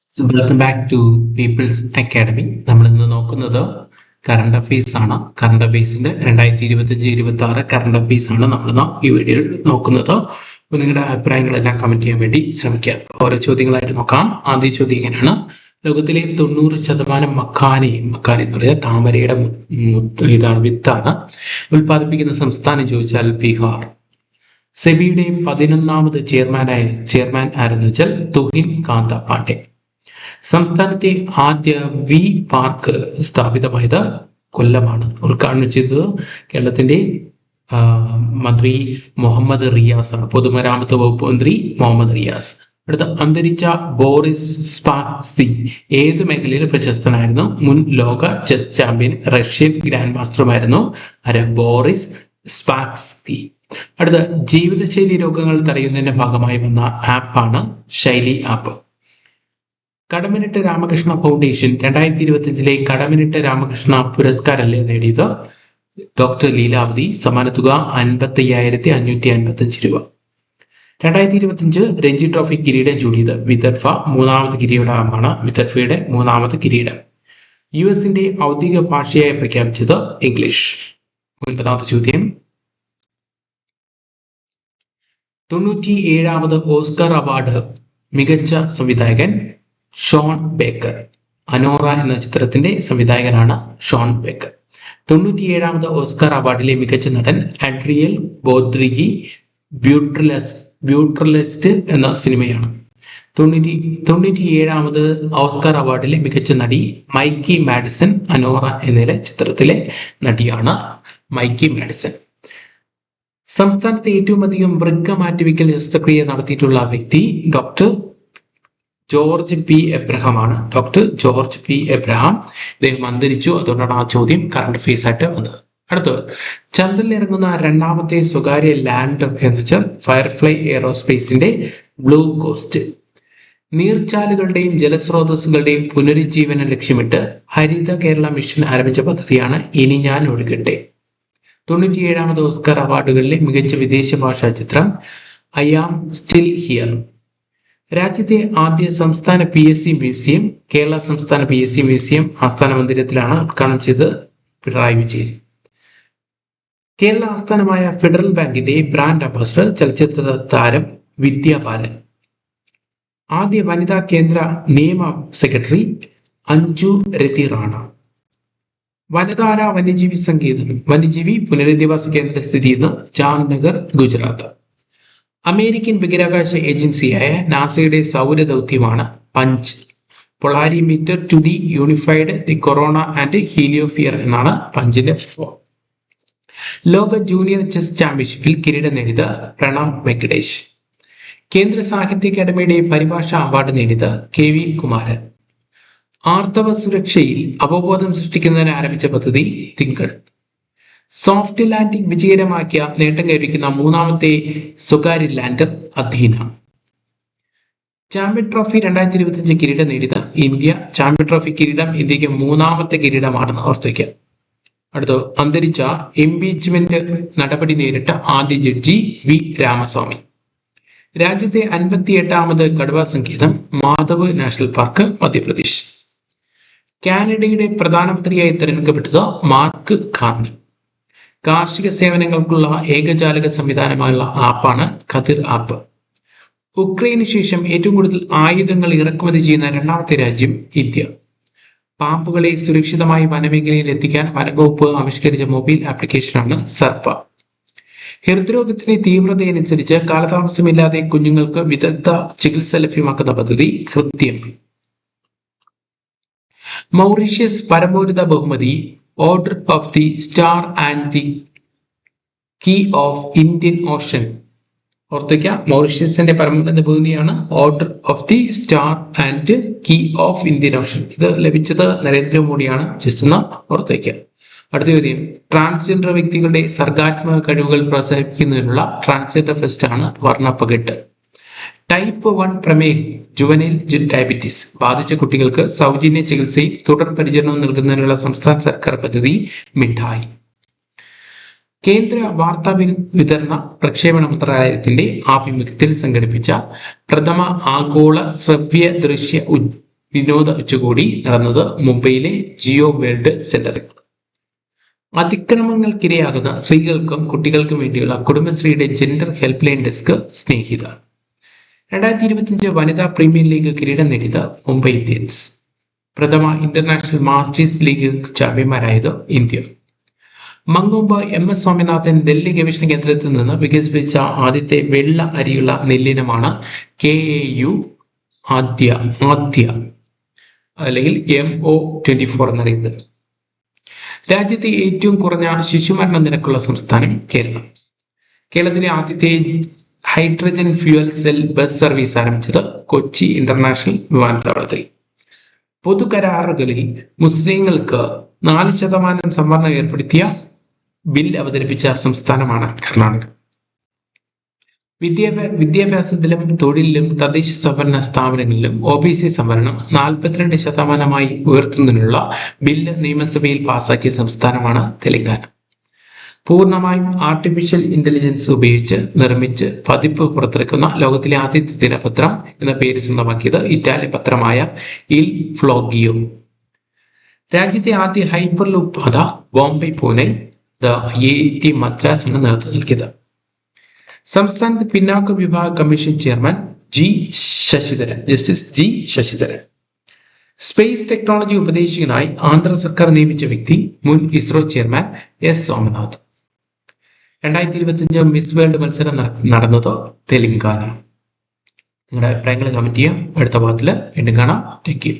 Welcome back to People's Academy. നമ്മൾ ഇന്ന് നോക്കുന്നത് കറണ്ട് അഫെയർസ് ആണ്. കറണ്ട് അഫെയർസിന്റെ 2025-26 കറണ്ട് അഫെയർസ് ആണ് നമ്മൾ ഈ വീഡിയോയിൽ നോക്കുന്നത്. അപ്പോൾ നിങ്ങളുടെ അഭിപ്രായങ്ങളെല്ലാം കമന്റ് ചെയ്യാൻ വേണ്ടി ശ്രമിക്കുക. ഓരോ ചോദ്യങ്ങളായിട്ട് നോക്കാം. ആദ്യ ചോദ്യം ഇങ്ങനെയാണ്: ലോകത്തിലെ 90% മക്കാനി എന്ന് പറയുന്നത് താമരയുടെ ഇതാണ് വിത്താണ് ഉൽപ്പാദിപ്പിക്കുന്ന സംസ്ഥാനം ചോദിച്ചാൽ ബീഹാർ. സെബിയുടെ 11ാമത് ചെയർമാൻ ആരെന്ന് വെച്ചാൽ തുഹിൻ കാന്ത പാണ്ഡെ. സംസ്ഥാനത്തെ ആദ്യ വി പാർക്ക് സ്ഥാപിതമായത് കൊല്ലമാണ്. ഉദ്ഘാടനം ചെയ്തത് കേരളത്തിന്റെ മന്ത്രി മുഹമ്മദ് റിയാസ് ആണ്. പൊതുമരാമത്ത് വകുപ്പ് മന്ത്രി മുഹമ്മദ് റിയാസ്. അടുത്ത അന്തരിച്ച ബോറിസ് സ്പാക്സി ഏത് മേഖലയിൽ പ്രശസ്തനായിരുന്നു? മുൻ ലോക ചെസ് ചാമ്പ്യൻ, റഷ്യൻ ഗ്രാൻഡ് മാസ്റ്ററുമായിരുന്നു ബോറിസ് സ്പാക്സി. അടുത്ത ജീവിതശൈലി രോഗങ്ങൾ തടയുന്നതിന്റെ ഭാഗമായി വന്ന ആപ്പാണ് ശൈലി ആപ്പ്. കടമനിട്ട രാമകൃഷ്ണ ഫൗണ്ടേഷൻ 2025 കടമനിട്ട രാമകൃഷ്ണ പുരസ്കാരല്ലേ നേടിയത്? ഡോക്ടർ ലീലാവതി. സമ്മാനത്തുക 55,555 രൂപ. 2025 രഞ്ജി ട്രോഫി കിരീടം ചൂടിയത് വിദർഭ. 3ാമത് കിരീടമാണ് വിദർഭയുടെ 3ാമത് കിരീടം. യുഎസിന്റെ ഔദ്യോഗിക ഭാഷയായി പ്രഖ്യാപിച്ചത് ഇംഗ്ലീഷ്. 9ാമത്തെ ചോദ്യം: 97ാമത് ഓസ്കർ അവാർഡ് മികച്ച സംവിധായകൻ ഷോൺ ബേക്കർ. അനോറ എന്ന ചിത്രത്തിന്റെ സംവിധായകനാണ് ഷോൺ ബേക്കർ. 97ാമത് ഓസ്കർ അവാർഡിലെ മികച്ച നടൻ അഡ്രിയൽ ബോദ്രിഗി ബ്യൂട്ടർലെസ്റ്റ് എന്ന സിനിമയാണ്. 97ാമത് ഓസ്കർ അവാർഡിലെ മികച്ച നടി മൈക്കി മാഡിസൺ. അനോറ എന്ന ചിത്രത്തിലെ നടിയാണ് മൈക്കി മാഡിസൺ. സംസ്ഥാനത്തെ ഏറ്റവും അധികം വൃക്ക മാറ്റിവെക്കൽ ശസ്ത്രക്രിയ നടത്തിയിട്ടുള്ള വ്യക്തി ഡോക്ടർ ജോർജ് പി എബ്രഹാം ആണ്. Doctor George P Abraham. ഇദ്ദേഹം അന്തരിച്ചു. അതുകൊണ്ടാണ് ആ ചോദ്യം കറണ്ട് അഫെയർസ് ആയിട്ട് വന്നത്. അടുത്തത്: ചന്ദ്രനിൽ ഇറങ്ങുന്ന 2ാമത്തെ സ്വകാര്യ ലാൻഡർ എന്ന് വെച്ചാൽ ഫയർഫ്ലൈ എയറോസ്പേസിന്റെ ബ്ലൂ കോസ്റ്റ്. നീർച്ചാലുകളുടെയും ജലസ്രോതസ്സുകളുടെയും പുനരുജ്ജീവനം ലക്ഷ്യമിട്ട് ഹരിത കേരള മിഷൻ ആരംഭിച്ച പദ്ധതിയാണ് ഇനി ഞാൻ ഒഴുകട്ടെ. 97ാമത് ഓസ്കർ അവാർഡുകളിലെ മികച്ച വിദേശ ഭാഷാ ചിത്രം ഐ ആം സ്റ്റിൽ ഹിയർ. രാജ്യത്തെ ആദ്യ സംസ്ഥാന PSC മ്യൂസിയം കേരള സംസ്ഥാന PSC മ്യൂസിയം ആസ്ഥാന മന്ദിരത്തിലാണ് ഉദ്ഘാടനം ചെയ്തത് പിണറായി വിജയൻ. കേരള ആസ്ഥാനമായ ഫെഡറൽ ബാങ്കിന്റെ ബ്രാൻഡ് അംബാസഡർ ചലച്ചിത്ര താരം വിദ്യാ ബാലൻ. ആദ്യ വനിതാ കേന്ദ്ര നിയമ സെക്രട്ടറി അഞ്ജു രതി റാണ. വനധാര വന്യജീവി പുനരധിവാസ കേന്ദ്രം സ്ഥിതി ചെയ്യുന്ന ജാംനഗർ, ഗുജറാത്ത്. അമേരിക്കൻ ബഹിരാകാശ ഏജൻസിയായ നാസയുടെ സൗരദൗത്യമാണ് Punch. Polarimeter to the unified the corona and heliosphere എന്നാണ് പഞ്ചിന്റെ ഫോം. ലോക ജൂനിയർ ചെസ് ചാമ്പ്യൻഷിപ്പിൽ കിരീടം നേടിയത് പ്രണവ് വെങ്കടേഷ്. കേന്ദ്ര സാഹിത്യ അക്കാദമിയുടെ പരിഭാഷ അവാർഡ് നേടിയത് KV കുമാരൻ. ആർത്തവ സുരക്ഷയിൽ അവബോധം സൃഷ്ടിക്കുന്നതിന് ആരംഭിച്ച പദ്ധതി തിങ്കൾ. സോഫ്റ്റ് ലാൻഡിംഗ് വിജയകരമാക്കിയ നേട്ടം കൈവരിക്കുന്ന 3ാമത്തെ സ്വകാര്യ ലാൻഡർ അധീന. ചാമ്പ്യൻ ട്രോഫി 2025 കിരീടം നേടിയത് ഇന്ത്യ. ചാമ്പ്യൻ ട്രോഫി കിരീടം ഇന്ത്യക്ക് 3ാമത്തെ കിരീടമാണെന്ന് ഓർത്തുവയ്ക്കുക. അടുത്ത: അന്തരിച്ച ഇംപീച്ച്മെന്റ് നടപടി നേരിട്ട ആദ്യ ജഡ്ജി വി രാമസ്വാമി. രാജ്യത്തെ 58ാമത് കടുവ സങ്കേതം മാധവ് നാഷണൽ പാർക്ക്, മധ്യപ്രദേശ്. കാനഡയുടെ പ്രധാനമന്ത്രിയായി തിരഞ്ഞെടുക്കപ്പെട്ടത് മാർക്ക് കാർണി. കാർഷിക സേവനങ്ങൾക്കുള്ള ഏകജാലക സംവിധാനമായുള്ള ആപ്പാണ് ഖദിർ ആപ്പ്. ഉക്രൈന് ശേഷം ഏറ്റവും കൂടുതൽ ആയുധങ്ങൾ ഇറക്കുമതി ചെയ്യുന്ന 2ാമത്തെ രാജ്യം ഇന്ത്യ. പാമ്പുകളെ സുരക്ഷിതമായി വനമേഖലയിൽ എത്തിക്കാൻ വനംവകുപ്പ് ആവിഷ്കരിച്ച മൊബൈൽ ആപ്ലിക്കേഷനാണ് സർപ്പ. ഹൃദ്രോഗത്തിന്റെ തീവ്രതയനുസരിച്ച് കാലതാമസമില്ലാതെ കുഞ്ഞുങ്ങൾക്ക് വിദഗ്ധ ചികിത്സ ലഭ്യമാക്കുന്ന പദ്ധതി ഹൃദ്യം. മൗറീഷ്യസ് പരമോന്നത ബഹുമതി order of the star and the key of Indian ocean. ഓർത്തുവയ്ക്കുക, മൗറീഷ്യസിന്റെ പരമോന്നത ബഹുമതിയാണ് order of the star and key of Indian ocean. ഇത് ലഭിച്ചത് നരേന്ദ്രമോദിയാണ്. ജസ്റ്റ് ഒന്ന് ഓർത്തുവയ്ക്കുക. അടുത്ത ചോദ്യം: ട്രാൻസ്ജെൻഡർ വ്യക്തികളുടെ സർഗാത്മക കഴിവുകൾ പ്രോത്സാഹിപ്പിക്കുന്നതിനുള്ള ട്രാൻസ്ജെൻഡർ ഫെസ്റ്റ് ആണ് വർണ്ണപ്പകിട്ട്. ടൈപ്പ് 1 പ്രമേഹം ജുവനൈൽ ഡയബറ്റീസ് ബാധിച്ച കുട്ടികൾക്ക് സൗജന്യ ചികിത്സയും തുടർ പരിചരണവും നൽകുന്നതിനുള്ള സംസ്ഥാന സർക്കാർ പദ്ധതി മിഠായി. കേന്ദ്ര വാർത്താ വിതരണ പ്രക്ഷേപണ മന്ത്രാലയത്തിന്റെ ആഭിമുഖ്യത്തിൽ സംഘടിപ്പിച്ച പ്രഥമ ആഗോള ശ്രവ്യ ദൃശ്യ വിനോദ ഉച്ചകോടി നടന്നത് മുംബൈയിലെ ജിയോ വേൾഡ് സെന്ററിൽ. അതിക്രമങ്ങൾക്കിരയാകുന്ന സ്ത്രീകൾക്കും കുട്ടികൾക്കും വേണ്ടിയുള്ള കുടുംബശ്രീയുടെ gender help line desk Snehitha. 2025 വനിതാ പ്രീമിയർ ലീഗ് കിരീടം നേടിയത് മുംബൈ ഇന്ത്യൻസ്. പ്രഥമ ഇന്റർനാഷണൽ മാസ്റ്റേഴ്സ് ലീഗ് ചാമ്പ്യന്മാരായത് ഇന്ത്യ. മങ്കൊമ്പ് MS സ്വാമിനാഥൻ നെല്ല് ഗവേഷണ കേന്ദ്രത്തിൽ നിന്ന് വികസിപ്പിച്ച ആദ്യത്തെ വെള്ള അരിയുള്ള നെല്ലിനമാണ് KAU ആദ്യ അല്ലെങ്കിൽ MO24 എന്നറിയപ്പെടുന്നത്. രാജ്യത്തെ ഏറ്റവും കുറഞ്ഞ ശിശുമരണ നിരക്കുള്ള സംസ്ഥാനം കേരളം. കേരളത്തിലെ ആദ്യത്തെ hydrogen fuel cell bus service ആരംഭിച്ചത് കൊച്ചി ഇന്റർനാഷണൽ വിമാനത്താവളത്തിൽ. പൊതുകരാറുകളിൽ മുസ്ലിങ്ങൾക്ക് 4% സംവരണം ഏർപ്പെടുത്തിയ ബിൽ അവതരിപ്പിച്ച സംസ്ഥാനമാണ് കർണാടക. വിദ്യാഭ്യാസത്തിലും തൊഴിലിലും തദ്ദേശ സ്വയംഭരണ സ്ഥാപനങ്ങളിലും OBC സംവരണം 42% ഉയർത്തുന്നതിനുള്ള ബില്ല് നിയമസഭയിൽ പാസാക്കിയ സംസ്ഥാനമാണ് തെലങ്കാന. പൂർണ്ണമായും ആർട്ടിഫിഷ്യൽ ഇന്റലിജൻസ് ഉപയോഗിച്ച് നിർമ്മിച്ച് പതിപ്പ് പുറത്തിറക്കുന്ന ലോകത്തിലെ ആദ്യത്തെ ദിനപത്രം എന്ന പേര് സ്വന്തമാക്കിയത് ഇറ്റാലിയൻ പത്രമായ ഇൽ ഫ്ലോഗിയോ. രാജ്യത്തെ ആദ്യ ഹൈപ്പർ ലൂപ്പ് പാത ബോംബെ പൂനെ IIT മദ്രാസിന് നേതൃത്വം നൽകിയത്. സംസ്ഥാനത്ത് പിന്നാക്ക വിഭാഗ commission chairman justice G Sasidharan. Space technology ഉപദേശകനായി ആന്ധ്ര സർക്കാർ നിയമിച്ച വ്യക്തി മുൻ ISRO chairman S Somanath. 2025 miss world മത്സരം നടന്നത് തെലങ്കാന. നിങ്ങളുടെ അഭിപ്രായങ്ങൾ കമന്റ് ചെയ്യാം. അടുത്ത ഭാഗത്തിൽ വീണ്ടും കാണാം. Thank you.